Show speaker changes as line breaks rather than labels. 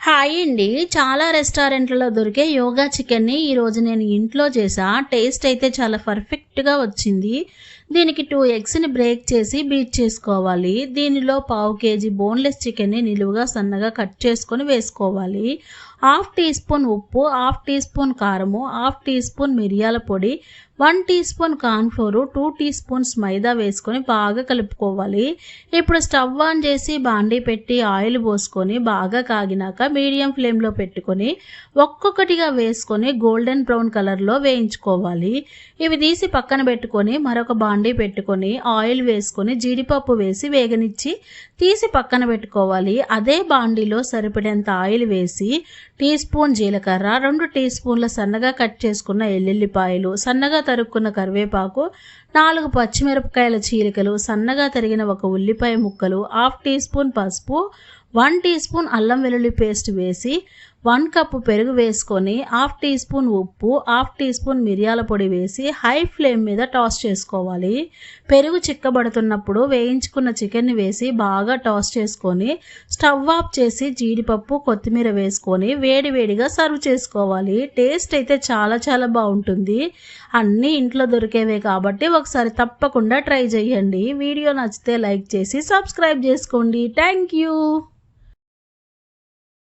Hi అండి. చాలా రెస్టారెంట్లలో దొరికే యోగా చికెన్ని ఈరోజు నేను ఇంట్లో చేసా. టేస్ట్ అయితే చాలా పర్ఫెక్ట్‌గా వచ్చింది. దీనికి 2 ఎగ్స్‌ని బ్రేక్ చేసి బీట్ చేసుకోవాలి. దీనిలో పావు కేజీ బోన్‌లెస్ చికెన్‌ని నిలువుగా సన్నగా కట్ చేసుకొని వేసుకోవాలి. హాఫ్ టీ స్పూన్ ఉప్పు, హాఫ్ టీ స్పూన్ కారము, హాఫ్ టీ స్పూన్ మిరియాల పొడి, 1 teaspoon cornflour, 2 teaspoons maida వేసుకొని బాగా కలుపుకోవాలి. ఇప్పుడు స్టవ్ ఆన్ చేసి బాండీ పెట్టి ఆయిల్ పోసుకొని బాగా కాగినాక మీడియం ఫ్లేమ్లో పెట్టుకొని ఒక్కొక్కటిగా వేసుకొని గోల్డెన్ బ్రౌన్ కలర్లో వేయించుకోవాలి. ఇవి తీసి పక్కన పెట్టుకొని మరొక బాండీ పెట్టుకొని ఆయిల్ వేసుకొని జీడిపప్పు వేసి వేగనిచ్చి తీసి పక్కన పెట్టుకోవాలి. అదే బాండీలో సరిపడేంత ఆయిల్ వేసి టీ స్పూన్ జీలకర్ర, 2 టీ స్పూన్ల సన్నగా కట్ చేసుకున్న ఎల్లుల్లిపాయలు, సన్నగా తరుక్కున్న కరివేపాకు, 4 పచ్చిమిరపకాయల చీలికలు, సన్నగా తరిగిన 1 ఉల్లిపాయ ముక్కలు, హాఫ్ టీ స్పూన్ పసుపు, 1 టీ స్పూన్ అల్లం వెల్లుల్లి పేస్ట్ వేసి 1 కప్పు పెరుగు వేసుకొని హాఫ్ టీ స్పూన్ ఉప్పు, హాఫ్ టీ స్పూన్ మిరియాల పొడి వేసి హై ఫ్లేమ్ మీద టాస్ చేసుకోవాలి. పెరుగు చిక్కబడుతున్నప్పుడు వేయించుకున్న చికెన్ని వేసి బాగా టాస్ చేసుకొని స్టవ్ ఆఫ్ చేసి జీడిపప్పు, కొత్తిమీర వేసుకొని వేడివేడిగా సర్వ్ చేసుకోవాలి. టేస్ట్ అయితే చాలా బాగుంటుంది. అన్నీ ఇంట్లో దొరికేవే కాబట్టి ఒకసారి తప్పకుండా ట్రై చేయండి. వీడియో నచ్చితే లైక్ చేసి సబ్స్క్రైబ్ చేసుకోండి. Thank you.